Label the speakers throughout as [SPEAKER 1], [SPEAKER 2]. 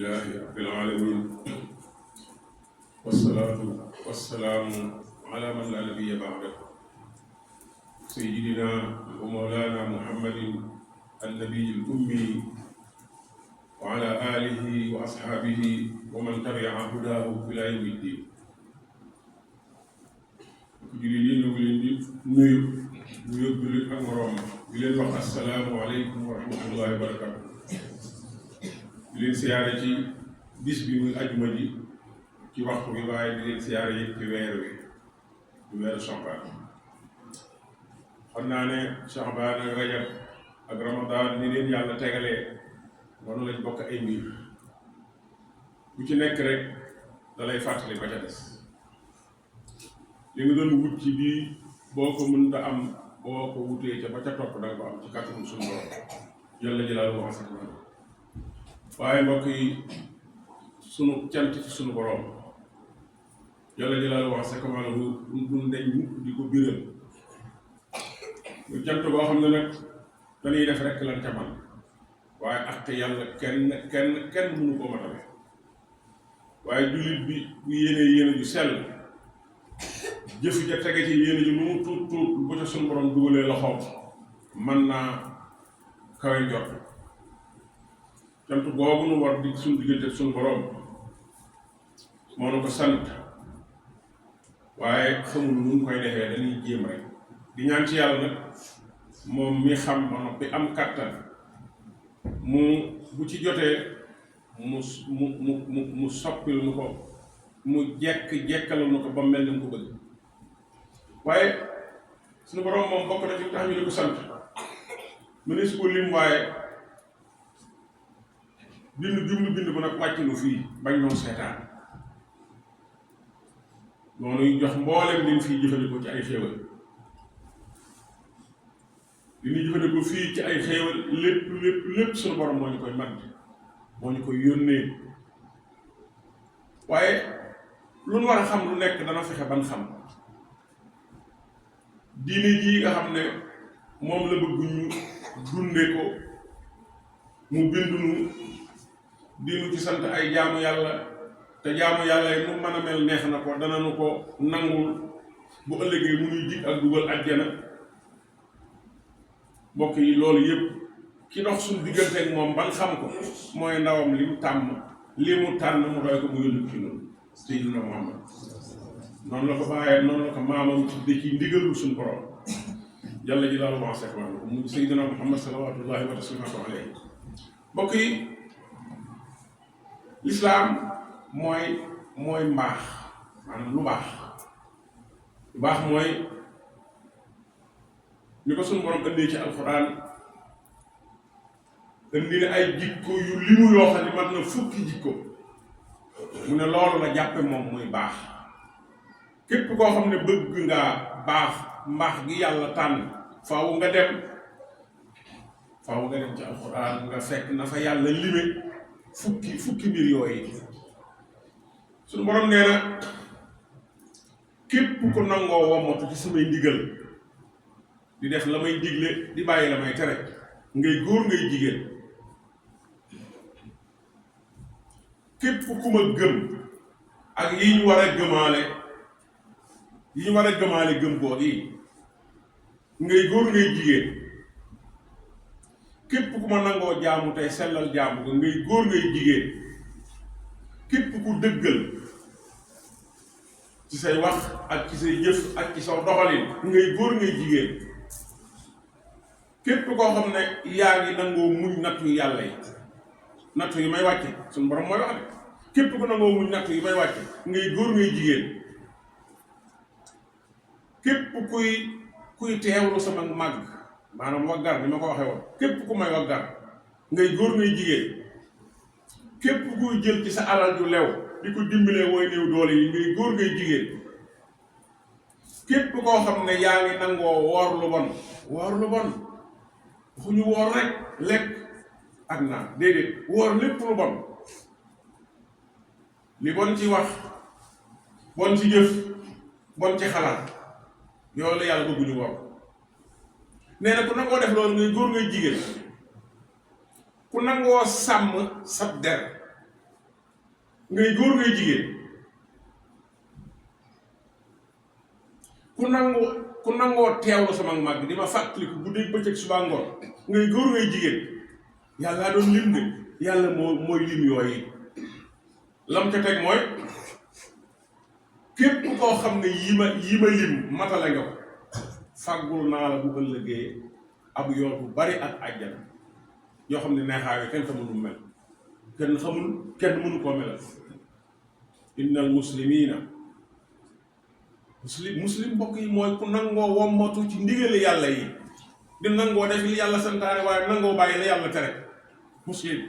[SPEAKER 1] alhamdulillahi rabbil alamin wassalatu wassalamu ala man la nabiyya ba'dahu sayyidina wa mawlana muhammadin an-nabiyil ummi wa ala alihi wa ashabihi wa man tabi'a hudahu ila yawmiddin. jullit yi ñu ngi leen di nuyu jullit ak moroom di leen wax assalaamu aleykum wa rahmatullahi wa barakatuh. di leen siyaare ci bis bi muy ajuma ji ci waxtu bi, waaye di leen siyaare yëpp ci weer wi di weeru Shaabaan. xam naa ne Shaabaan ak Rajab ak Ramadaan ni leen yàlla tegalee noonu lañ bokk ay mbir, bu ci nekk rek da lay fàttali ba ca des. li nga doon wut ci bii boo ko mënta am boo ko wutee ca ba ca topp danga ko am ci kàttanu suñu borom Jalla jalaaluhu wa azza kamaaluhu. waaye mbokk yi, sunu cant ci sunu borom Jalla jalaaluhu wa azza kamaaluhu du ndeñ mukk di ko biral. muy cant boo xam ne nag dañuy def rek lan ca man, waaye ak yàlla kenn mënu ko matale. waaye jullit bi bu yéene ju sell, jëf ja tege ci yéene ji lu mu tuut bu ca suñu borom dugalee loxoom mën naa kawe njort. cant boobu nu war di suñu diggante suñu borom moo na ko sant, waaye xamul nu mu koy defee, dañuy jéem rek di ñaan ci yàlla nag moom mi xam ba noppi am kàttan mu bu ci jotee mu soppil nu ko, mu jekkal nu ko ba mel ni mu ko bëgg. waaye suñu borom moom bokk na ci tax ñu di ko sant mënees ko lim, waaye bind bu nag wàcc nu fii bañ noonu seetaan noonu jox mboolem liñ fii jëfandikoo ci ay xéewal. li ñuy jëfandikoo fii ci ay xéewal lépp suñu borom moo ñu koy mat, moo ñu koy yónnee. waaye lu nu war a xam lu nekk dana fexe ban xam. diine jii nga xam ne moom la bëgg ñu dunde ko, mu bindunu diinu ci sant ay jaamu yàlla, te jaamu yàlla yi mu mën a mel neex na ko, dana nu ko nangul bu ëllëgee mu nuy dig ak dugal àjjana. mbokk yi, loolu yëpp ki dox suñu digganteeg moom ban xam ko mooy ndawam li mu tànn mu doy ko mu yónni ci noonu Seydina Muhammad. noonu la ko bàyyee, noonu la ko maamam tudde ci ndigalul suñu borom Jalla jalaaluhu wa azza kamaaluhu mu Seydina Muhammad salawaatullahi wa taslimaatuhu alayhi. mbokk yi, lislaam mooy mbaax, maanaam lu baax mooy ni ko suñu borom ëndee ci alxuraan, indi ne ay jikko yu limu yoo xam ne mat na fukki jikko. mu ne loolu la jàppe moom muy baax. képp koo xam ne bëgg ngaa baax, mbaax gi yàlla tànn, faaw nga dem ci alxuraan nga fekk na fa yàlla lime fukki mbir yooyu. suñu borom nee na képp ku nangoo wommatu ci samay ndigal, di def la may digle, di bàyyi la may tere, ngay góor ngay jigéen, képp ku ma gëm ak yi ñu war a gëmaale gëm googu yi, ngay góor ngay jigéen, képp ku ma nangoo jaamu tey sellal jaamu ko, ngay góor ngay jigéen, képp ku dëggal ci say wax ak ci say jëf ak ci saw doxalin, ngay góor ngay jigéen, képp koo xam ne yaa ngi nangoo muñ nattu yàlla yi, nattu yi may wàcce suñu borom mooy wax de, képp ku nangoo muñ nattu yi may wàcce, ngay góor ngay jigéen, képp kuy teewlu sama màgg, maanaam waggar ni ma ko waxee woon, képp ku may waggar, ngay góor ngay jigéen, képp kuy jël ci sa alal ju lew di ko dimbalee wooy néew doole yi, ngay góor ngay jigéen, képp koo xam ne yaa ngi nangoo woor lu bon fu ñu woor rek lekk ak naan, déedéet, woor lépp lu bon, li bon ci wax, bon ci jëf, bon ci xalaat, yow la yàlla bëgguñu woor. nee na ku nangoo def loolu, ngay góor ngay jigéen, ku nangoo sàmm sab der, ngay góor ngay jigéen ku nangoo teewlu sama mag di ma fàttaliku bu dégg bëccëg suba ngoon ngay góor ngay jigéen yàlla doon lim de yàlla mooy lim yooyu lam ca teg mooy képp koo xam ne yi ma lim matale nga ko fàggul naa la bu ëllëgee ab yoon bu bari ak àjjana yoo xam ne neexaawe kenn xamul nu mel kenn mënu koo melal innal muslimina muslim mbokk yi mooy ku nangoo wommatu ci ndigali yàlla yi di nangoo def li yàlla santaane waaye nangoo bàyyi la yàlla tere muslim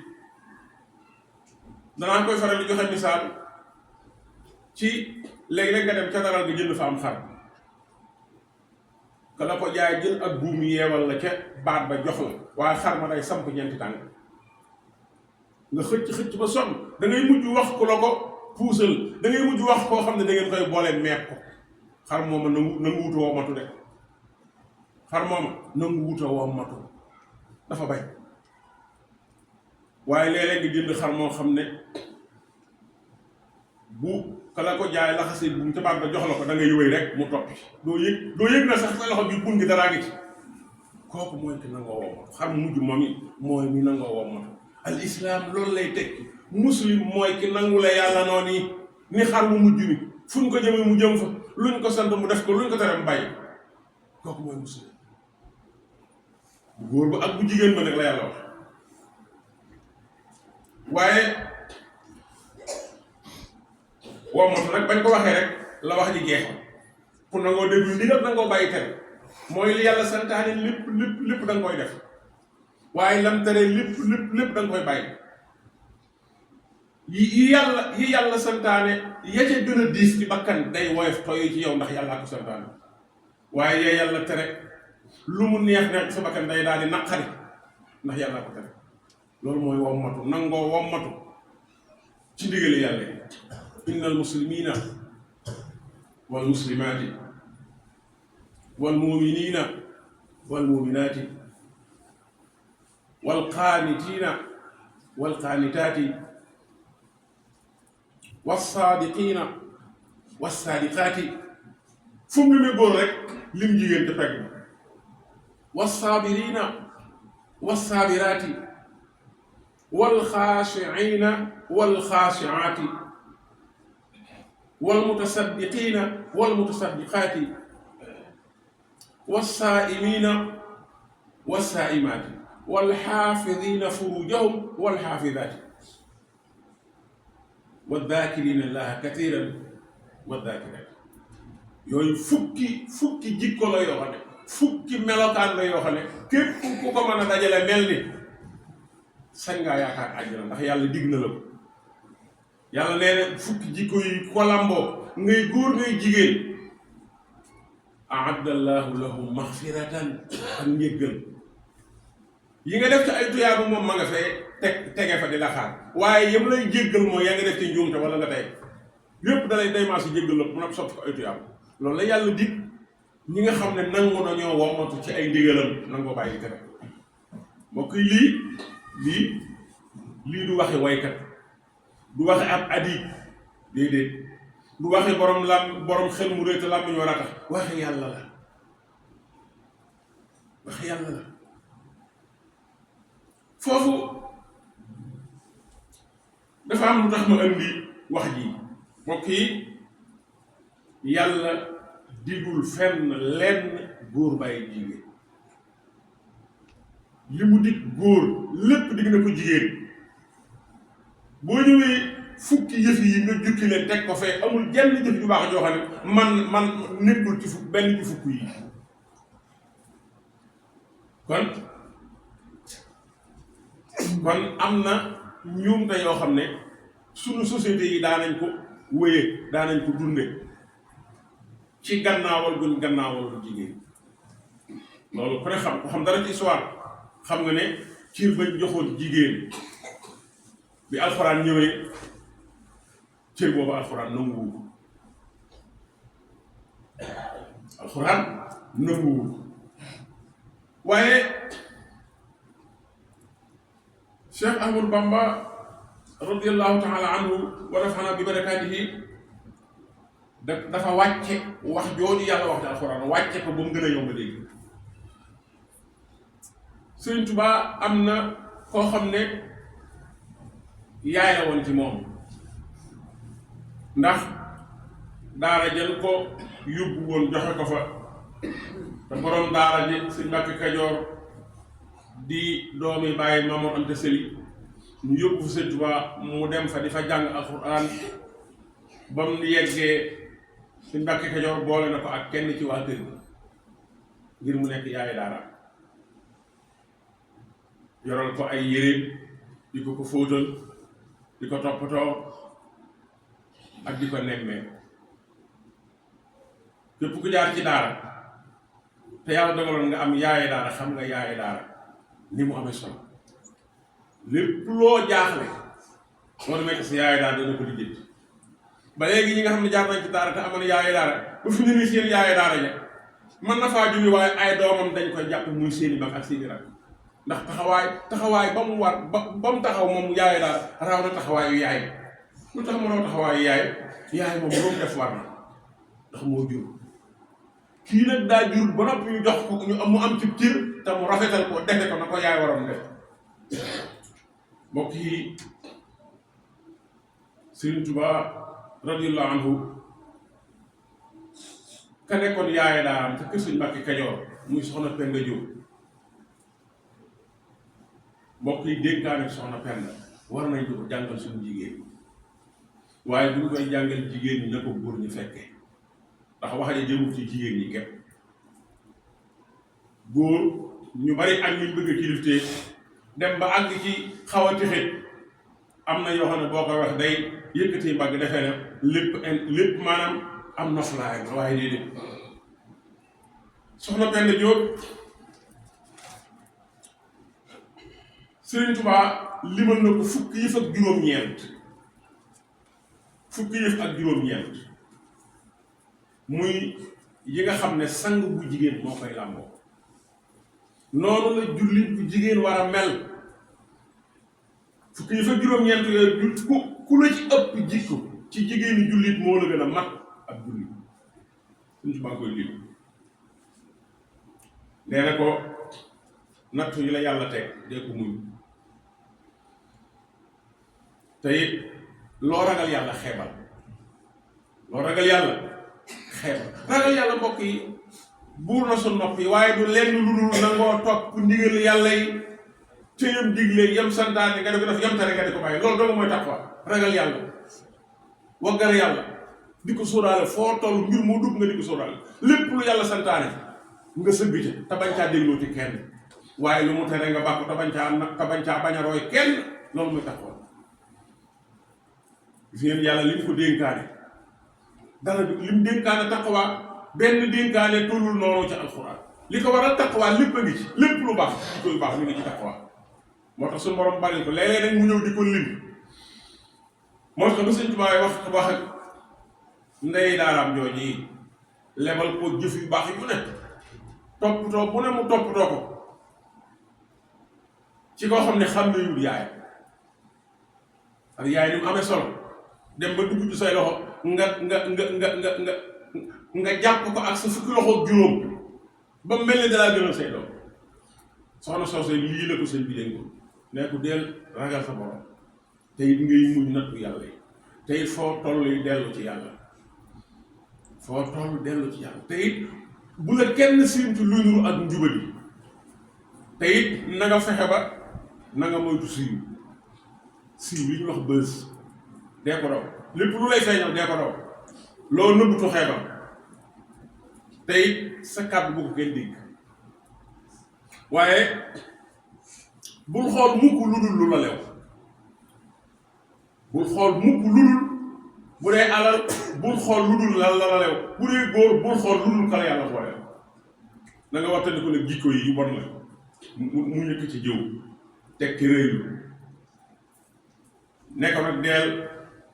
[SPEAKER 1] danaa koy faral di joxe misaal ci léegi-léeg nga dem ca daral nga jënd fa am xar ka la ko jaay jël ak buum yeewal la ca baat ba jox la waaye xar ma day samp ñeenti tànk nga xëcc ba sonn da ngay mujj wax ku la ko puusal da ngay mujj wax koo xam ne da ngeen koy boole meeb ko xar mooma nangu wuta wommatu de xar mooma nangu wuta wommatu dafa bay waaye léeg-léeg nga jënd xar moo xam ne bu ka la ko jaay laxasee bu mu ca baat ba jox la ko da ngay wéy rek mu toppi doo yëg na sax sa loxo bi bun gi daraa ngi ci kooku mooy ki nangoo wommatu xar mu mujj moom it mooy mi nangoo wommatu al islam loolu lay tekki muslim mooy ki nangu la yàlla noonu yi ni xar mu mujj mi fu ñu ko jëmee mu jëm fa luñ ko sant mu def ko luñ ko tere mu bàyyi kooku mooy muslim bu góor ba ak bu jigéen ba nag la yàlla wax waaye wommatu nag bañ ko waxee rek la wax ji jeexal pour nangoo déglu ndigal nangoo bàyyi tere mooy li yàlla santaane lépp da nga koy def waaye lam tere lépp da nga koy bàyyi yi yàlla santaane ya ca gën a diis ci bakkan day woyof toy ci yow ndax yàllaa ko santaane waaye ya yàlla tere lu mu neex sa bakkan day daal di naqari ndax yàllaa ko tere loolu mooy wommatu nangoo wommatu ci ndigali yàlla yi innal muslimina wal muslimaati wal muminina wal muminaati wal qaanitina wal qaanitaati was saadiqiina was saadiqaati fu mu limee góor rek lim jigéen te pegg was saabiriina was saabiraati wal xaashiina wal xaashiaati wal mutasaddiqiina wal mutasaddiqaati was saa'imiina was saa'imaati wal xaafidiina furujahum wal xaafidaati wal daakiriina llaaha katiiran wal daakiraati yooyu fukki jikko la yoo xam ne fukki melokaan la yoo xam ne képp ku ko mën a dajale mel ni sañ ngaa yaakaar àjjana ndax yàlla dig na la ko yàlla nee na fukki jikko yi ko lamboo ngay góor ngay jigéen a'addallaahu lahum maxfiratan ak njéggal yi nga def ci ay tuyaabu moom ma nga fee tege fa di la xaar waaye yëpp lay jéggal mooy yaa nga def ci njuumte wala nga tey yépp dalay day maa si jéggal la mun a sotti ko ay tuyaabu loolu la yàlla dig ñi nga xam ne nangu nañoo wommatu ci ay ndigalam nangoo bàyyi tere mbokk yi lii du waxi waykat du waxi ab adib déedéet du waxi borom xel mu réeta làmmiñ war a tax waxi yàlla la foofu dafa am lu tax ma indi wax ji mbokk yi yàlla digul fenn lenn góor bàyyi jigéen li mu dig góor lépp dig na ko jigéen boo ñëwee fukki yëf yi nga jukki leen teg ko fee amul jenn jëf ju baax joo xam ne man nekkul ci benn ci fukk yi kon am na njuumte yoo xam ne sunu société yi daanañ ko wéye daanañ ko dunde ci gannaawal guñ gannaawal jigéen loolu ku ne xam ko xam dara ci histoire xam nga ne ciir bañ joxoon jigéen bi alxuraan ñëwee cër boobu alxuraan nanguwul waaye Cheikh Ahmadou Bamba radiyallahu taala anhu wa nafana bi barakaatihi dafa wàcce wax jooju yàlla wax ci alxuraan wàcce ko ba mu gën a yomb dégg. Sëriñ Tuubaa am na koo xam ne yaay la woon ci moom ndax daara jël ko yóbbu woon joxe ko fa te borom daara ji Sëriñ Mbàkke Kajoor di doomi bàyyi Mamoor Anta Sali ñu yóbbu fa Sëriñ Tuubaa mu dem fa di fa jàng alxuraan ba mu yeggee Sëriñ Mbàkke Kajoor boole na ko ak kenn ci waa kër gi ngir mu nekk yaay daara yoral ko ay yére di ko fóotal di ko toppatoo ak di ko nemmee képp ku jaar ci daara te yàlla dogaloon nga am yaaye daara xam nga yaaye daara ni mu amee solo lépp loo jaaxle moo demee ko si yaaye daara dana ko lijjanti ba léegi ñi nga xam ne jaar nañ ci daara te amoon yaaye daara ba fi ñu ni seen yaaye daara ja mën na faa jóge waaye ay doomam dañ koy jàpp muy seeni mag ak seeni rak ndax taxawaay ba mu war ba mu taxaw moom yaaye daal raw na taxawaayu yaay lu tax mu raw taxawaayu yaay moom loolu def war na ndax moo jur kii nag daa jur ba noppi ñu jox ko mu am ci cër te mu rafetal ko defe ko na ko yaay waroon def mbokk yi Sëriñ Tuubaa radiyallahu anhu ka nekkoon yaaye daal te kër Sëriñ Mbàkke Kajoor muy soxna Penda Jóob mbokk yi dénkaane soxna Penda war nañ ko jàngal suñu jigéen waaye bu ñu koy jàngal jigéen ñi na ko góor ñu fekkee ndax wax ja jëmul ci jigéen ñi képp góor ñu bari ak ñu bëgg a kilifte dem ba àgg ci xaw a tixit am na yoo xam ne boo koy wax day yëkkati mbagg defee ne lépp maanaam am noflaay la waaye déedéet soxna Penda Jóob Sëriñ Tuubaa limal na ko fukki yëf ak juróom-ñeent muy yi nga xam ne sang bu jigéen moo koy làmboo noonu la jullit bu jigéen war a mel fukki yëf ak juróom-ñeent yooyu ku la ci ëpp jikko ci jigéeni jullit moo la gën a mat ak jullit Sëriñ Tuubaa koy lim nee na ko natt yi la yàlla teg dee ko muñ te it loo ragal yàlla xeebal ragal yàlla mbokk yi buur na su nopp yi waaye du lenn lu dul nangoo topp ndigal yàlla yi te yam digle yam santaane nga di ko def yam tere nga di ko bàyyi loolu dong mooy taqwa ragal yàlla waggar yàlla di ko sóoraale foo toll mbir moo dugg nga di ko sóoraale lépp lu yàlla santaane nga sëbbite te bañ caa dégloo ci kenn waaye lu mu tere nga bàkku te bañ caa bañ a roy kenn loolu mooy taqwa gis ngeen yàlla li mu ko dénkaane dara li mu dénkaane taqwa benn dénkaane tollul noonu ci alxuraan li ko waral taqwa lépp a ngi ci lépp lu baax di koy baax mi ngi ci taqwa moo tax suñu borom bari ko léeg-léeg nag mu ñëw di ko lim moo tax ba Sëriñ Tuubaa wax ak ndey daaraam jooju yi lebal ko jëf yu baax yu ne toppatoo bu ne mu toppatoo ko ci koo xam ne xam ne yul yaay ak yaay ni mu amee solo dem ba dugg ci say loxo nga jàpp ko ak sa fukki loxo juróom ba mel ni dalaa gënal say doom soxna soosé lii la ko sëñ bi dénk ne ko del ragal sa borom te it ngay muñ nattu yàlla yi te it foo toll yi dellu ci yàlla te it bu la kenn siintu luy nuru ak njubadi te it na nga fexe ba na nga moytu siiw li ñu wax bës dee ko daw lépp lu lay feeñal dee ko daw loo nëbbutu xeebam te it sa kàddu bu ko kenn dégg waaye bul xool mukk lu dul lu la lew bul xool mukk lu dul bu dee alal bul xool lu dul la lew bu dee góor bul xool lu dul kala yàlla boole na nga waxtaanee ko nag jikko yi yu bon la mu nekk ci jëw teg ci rëylu nekk nag deel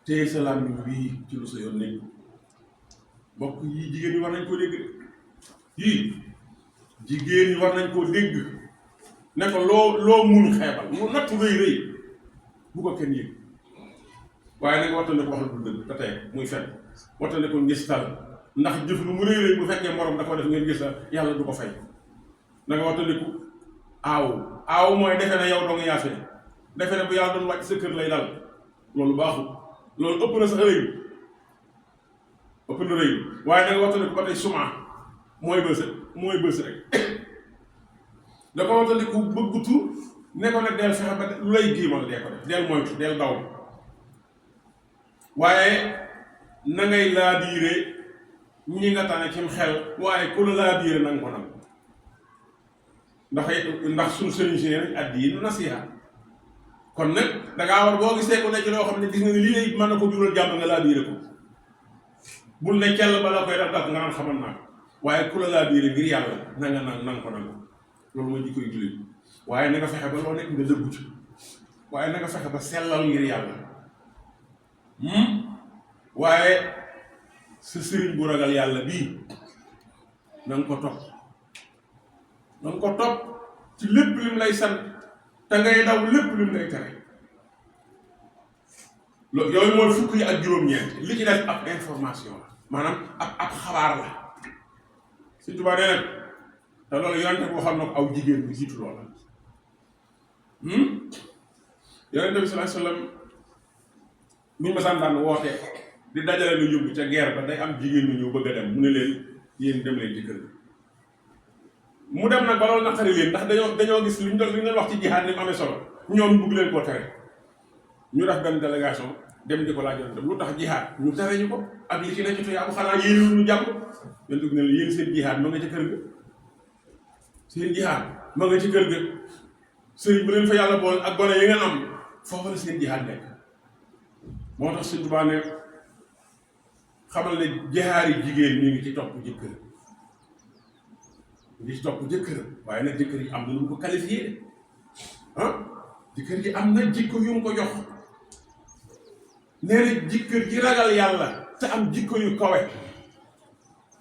[SPEAKER 1] téye sa làmmiñ bii ci lu sa yoon nekk mbokk yii jigéen ñi war nañ koo dégg jigéen ñi war nañ koo dégg ne ko loo mun xeebal mu natt rëy bu ko kenn yëg waaye nag wattandiku wax lu dëgg te tey muy fen wattandiku ngistal ndax jëf lu mu rëy rëy bu fekkee morom da ko def ngeen gis la yàlla du ko fay na nga wattandiku aaw mooy defe na yow dong yaa fi defe ne bu yàlla doon wàcc sa kër lay dal loolu baaxul loolu ëpp na sax rëy ëpp na rëy waaye da nga wattandiku ba tey suma mooy bës rek da ko wattandiku bëgg tur ne ko nag del fexe ba lu lay giimal dee ko def del moytu del daw waaye na ngay laabiire ñi nga tane cim xel waaye ku la laabiire na nga ko nangu ndax suñu sëriñ si ne addi yi nu nasiha kon nag dangaa war boo gisee ko ne ci loo xam ne gis nga lii lay mën na ko jural jàmm nga laabiire ko bul ne cell ba la koy daf nga naan xamal naa waaye ku la laabiire ngir yàlla na nga ko nangu loolu mooy jikkoy jullit waaye na nga fexe ba loo nekk nga dëggu ci waaye na nga fexe ba sellal ngir yàlla waaye sa sëriñ bu ragal yàlla bii na nga ko topp na nga ko topp ci lépp lim lay sant te ngay daw lépp lim lay tere yooyu mooy fukk yi ak juróom-ñeent li ci def ab information la maanaam ab xabaar la Sëñ Tuubaa nee nag te loolu yonente boo xam ne aw jigéen bu jiitu loola yonente bi sallallahu alayhi wasallam buñu masaan daan woote di dajale lu yóbbu ca guerre ba day am jigéen ñu ñëw bëgg a dem mu ne leen yéen dem leen ci kër gi mu dem nag ba loolu naqari leen ndax dañoo gis li ñu doon wax ci jihaad ni mu amee solo ñoom bugg leen koo tere ñu def benn délégation dem di ko laaj yonente lu tax jihaad ñu tere ñu ko ak li ci nekk ci yaabu xanaa yéen ñu jàmm yonente bi ne leen yéen seen jihaad ma nga ci kër ga seen jihaad ma nga ci kër ga sëriñ bu leen fa yàlla bool ak gone yi ngeen am foofu la seen jihaad nekk moo tax Sëñ Tuubaa ne xamal ne jihaari jigéen ñi ngi ci topp jëkkër ngi ci topp jëkkër waaye nag jëkkër yi am na lu mu ko qualifié jëkkër ji am na jikko yu mu ko jox nee na jëkkër ji ragal yàlla te am jikko yu kawe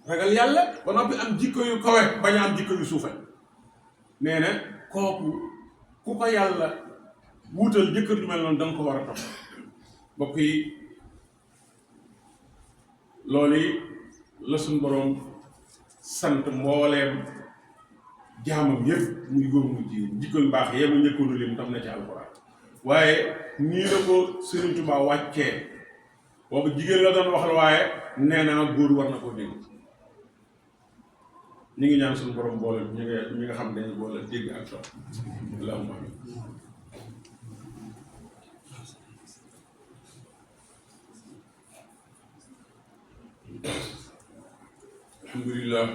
[SPEAKER 1] ragal yàlla ba noppi am jikko yu kawe bañ a am jikko yu suufe nee na kooku ku ko yàlla wuutal jëkkër ju mel noonu da nga ko war a topp mbokk yi loolu la suñ boroom sant mbooleem jaamam yëpp muy góor mu jigéen jikko yu baax yee mu njëkkoonu lim tam na ci alxuraan waaye nii la ko Sëriñ Tuubaa wàccee boobu jigéen la doon waxal waaye nee naa góor war na koo dégg ñu ngi ñaan suñu borom boole ñi nga xam ne dañu boole dégg ak topp allahumma amin alhamdulillah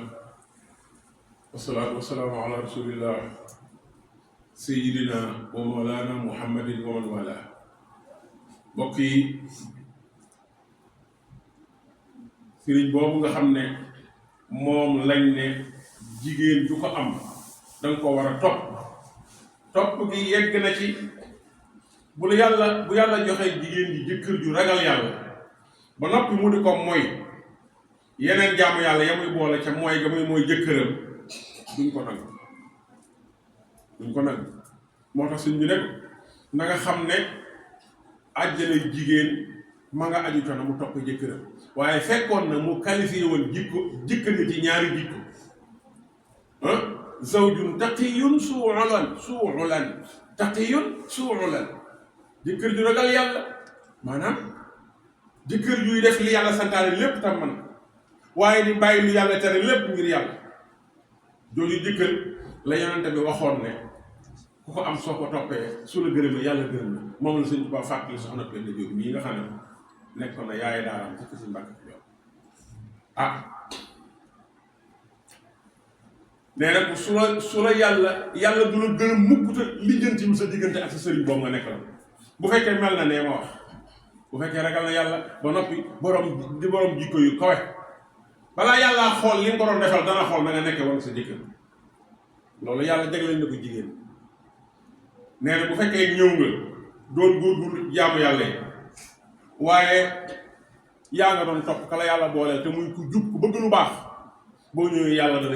[SPEAKER 1] wasalaatu wasalaamu ala rasulillah sayidina wa mawlana muhammadin wa man wala mbokk yi sëriñ boobu nga xam ne moom lañ ne jigéen du ko am danga ko war a topp gi yegg na ci bu yàlla joxee jigéen ji jëkkër ju ragal yàlla ba noppi mu di ko mooy yeneen jaamu yàlla ya muy boole ca mooy ga muy mooy jëkkëram duñ ko nag moo tax suñ bi ne na nga xam ne àjjana jigéen ma nga aju coono mu topp jëkkëram waaye fekkoon na mu qualifié woon jëkkër ni ci ñaari jikko zawjun taqiyun suulan jëkkër ju ragal yàlla maanaam jëkkër juy def li yàlla santaane lépp tam man waaye di bàyyi lu yàlla tere lépp ngir yàlla jooju jëkkër la yonente bi waxoon ne ku ko am soo ko toppee su la gërëmee yàlla gërëm la moom la Sëñ Tuubaa fàttali soxna Penda Jóob mii nga xam ne nekkoon na yaay daaraam ci si Mbàkke Kajoor nee na su la yàlla du la gërëm mukk te lijjanti mu sa diggante ak sa sëriñ boobu nga nekk la bu fekkee mel na nee ma wax bu fekkee ragal na yàlla ba noppi borom jikko yu kawe balaa yàllaa xool li nga ko doon defal dana xool na nga nekkee woon sa jëkkër loolu yàlla jagleel na ko jigéen nee na bu fekkee ñëw nga doon góorgóorlu jaamu yàlla yi waaye yaa nga doon topp kala yàlla booleel te muy ku jub ku bëgg lu baax boo ñëwee yàlla da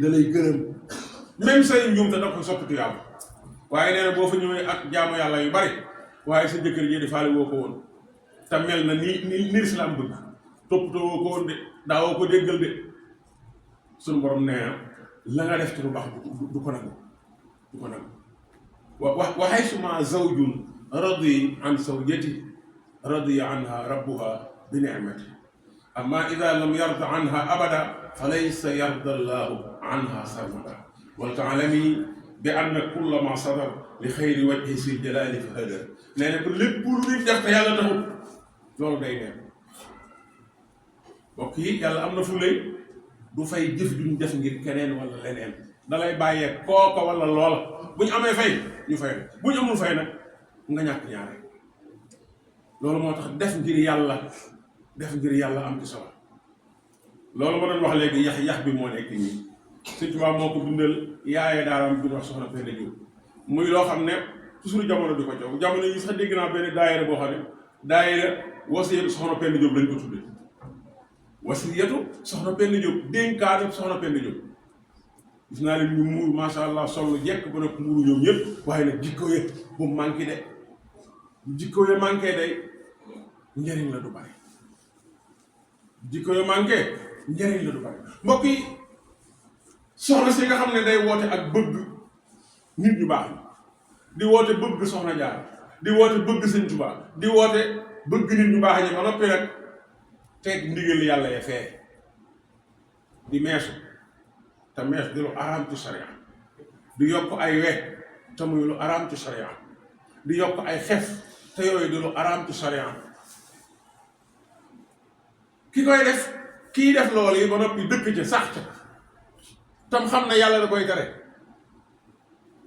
[SPEAKER 1] lay gërëm même say njuum te da ko soppitu yàlla waaye nee na boo fa ñëwee ak jaamu yàlla yu bari waaye sa jëkkër ji di faale woo ko woon te mel na ni lislaam bëgg toppatoo ko woon de daawoo ko déggal de suñu borom nee na la nga def ci lu baax du ko nangu du ko nangu wa haysuma zawjun radi an zawjati radiya anha rabbuha bi ni'mati amma ida lam yarda anha abada fa laysa yarda allahu anha sarmada wal taalami bi anna kulla ma sadar li xayri wajhi sil jalali fa hadar nee na lépp lu nit def te yàlla taxut loolu day neex mbokk yi yàlla am na fu lay du fay jëf duñ def ngir keneen wala leneen dalay bàyyee kooka wala loola bu ñu amee fay ñu fay bu ñu amul fay nag nga ñàkk ñaare loolu moo tax def ngir yàlla am ci solo loolu ma doon wax léegi yax bi moo nekk nii Sëñ Tuubaa moo ko dundal yaaye daaram bi wax soxna Penda Diop muy loo xam ne toujours jamono di ko jox jamono yi sax dégg naa benn daayira boo xam ne daayira wasiyatu soxna Penda Diop lañ ko tuddee wasiyatu soxna Penda Diop dénkaane soxna Penda Diop gis naa leen ñu muur macha allah sol jekk ba nag muuru ñoom ñëpp waaye nag jikko ye bu manqué de jikko ye manqué day njëriñ la du bari jikko ye manqué njëriñ la du bari mbokk yi soxna si nga xam ne day woote ak bëgg nit ñu baax di woote bëgg soxna Jaar di woote bëgg Sëñ Tuubaa di woote bëgg nit ñu baax ñi ba noppi rek teg ndigal yàlla ya fee di meesu te mees di lu araam ci sharia di yokk ay we te muy lu araam ci sharia di yokk ay xef te yooyu di lu araam ci sharia ki koy def kii def loolu yi ba noppi dëkk ca sax ca tam xam ne yàlla da koy tere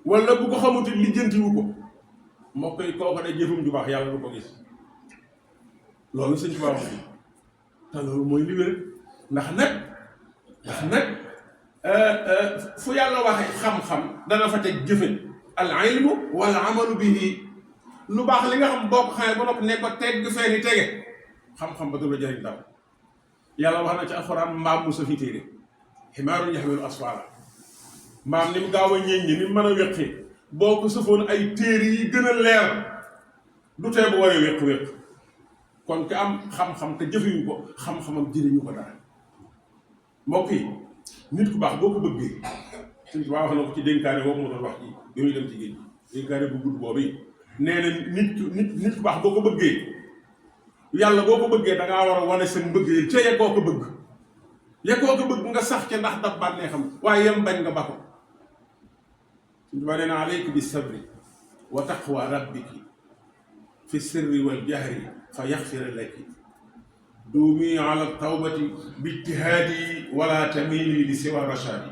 [SPEAKER 1] wala bu ko xamuti lijjantiwu ko mbokk yi kooku ne jëfum ju baax yàlla du ko gis loolu Sëñ Tuubaa wax te loolu mooy li wér ndax nag fu yàlla waxee xam-xam dana fa teg jëfe al ilmu wal amalu bihi lu baax li nga xam boo ko xamee ba noppi ne ko tegg feeni tege xam-xam ba du la jëriñ dara yàlla wax na ci alxuraan mbaam mu sa fi téere ximaarun yaxmilu asfaara mbaam ni mu gaaw a ñeeñ ni mu mën a wéqi boo ko sëfoon ay téere yi gën a leer du tee bu waree wéq kon ki am xam-xam te jëfewu ko xam-xamam jëriñu ko dara mbokk yi nit ku baax boo ko bëggee Sëñ Tuubaa wax na ko ci dénkaane boobu moo doon wax ci bi muy dem ci géej gi dénkaane bu gudd boobu nee na nit ku baax boo ko bëggee yàlla boo ko bëggee da ngaa war a wane seen mbëggee ca yeggoo ko bëgg yeggoo ko bëgg nga sax ca ndax daf bànnee xam waaye yem bañ nga ba ko Sëñ Tuubaa nee na alayka bi sabri wa taqwa rabbiki fi sirri wal jahri fa yaxfira laki duumi ala tawbati bi ijtihaadi wala tamili li siwa rashadi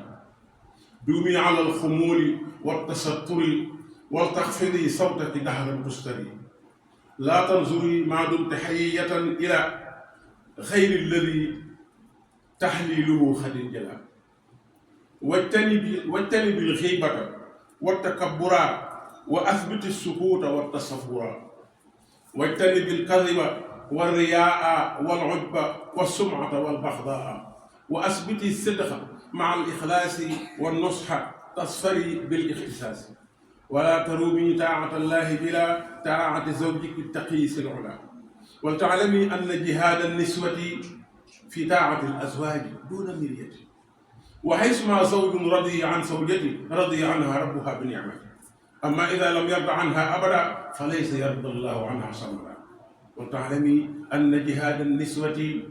[SPEAKER 1] duumi ala alxumuli wa tasatturi wal taxfidi sawtaki dahran tustari laa tanzuri maa dumti xayiyatan ila xayri alladi taxliluhu xadin jala wajtani bil xiibata wa takabbura wa asbiti sukuuta wa tasabura wajtani bil kadiba wa riyaa wal ujba wa sumata wal baxdaa wa asbiti sidqa maa al ixlaasi wa nusxa tasfari bil ixtisaasi wala tarumi taa'ata llahi bila taa'ati zawjiki taqi sil ula wal taalami anna jihaada niswati fi taa'ati al azwaaji duuna miryati wa haysuma zawjun radiya an zawjati radiya anha rabbuha bi nicmati amma ida lam yarda anha abada fa laysa yarda allahu anha samada wa taalami anna jihaada niswati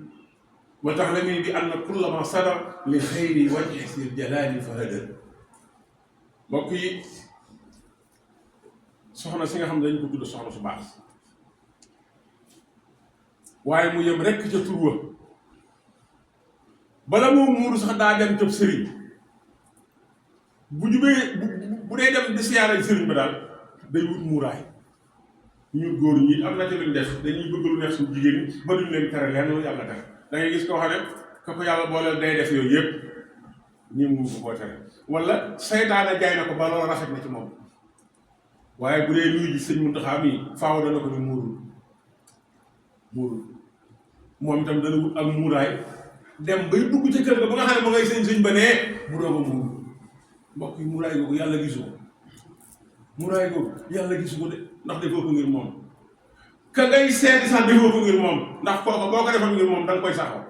[SPEAKER 1] wa taalami bi anna kulla ma sadar li xayri wajhi sil jalaali fa hadar mbokk yi soxna si nga xam ne dañ ko tudd soxna su baax waaye mu yem rekk ca tur wa bala moo muuru sax daa dem cëb sëriñ bu jubee bu dee dem di siyaare sëriñ ba daal day wut muuraay ñu góor ñi am na ci luñ def dañuy bëgg lu neex suñu jigéen ñi ba duñ leen tere lenn lu yàlla tere da ngay gis koo xam ne ka ko yàlla booleel day def yooyu yëpp ñi mu ko koo tere wala saytaane jaay na ko ba loola rafet na ci moom waaye bu dee nuyu ji sëñ Muntaxa mi faaw dana ko ni muurul moom itam dana wut ak muuraay dem bay dugg ca kër ga ba nga xam ne ma ngay sëñ ba nee mu doog a muur mbokk yi muuraay googu yàlla gisu ko de ndax defoo ko ngir moom ka ngay seeti sax defoo ko ngir moom ndax kooku boo ko defoon ngir moom da nga koy saxoo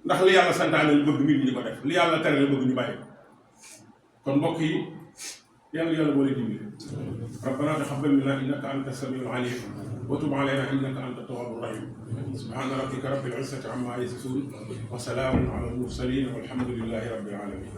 [SPEAKER 1] ndax li yàlla santaane ñu bëgg nit ñi di ko def li yàlla tere la bëgg ñu bàyyi kon mbokk yi yàlla moo leen dimbali rabbana taqabbal minna innaka anta samiul alim wa tub alayna innaka anta tawwabur rahim subhana rabbika rabbil izzati amma yasifun wa salamun ala al mursalin walhamdulillahi rabbil alamin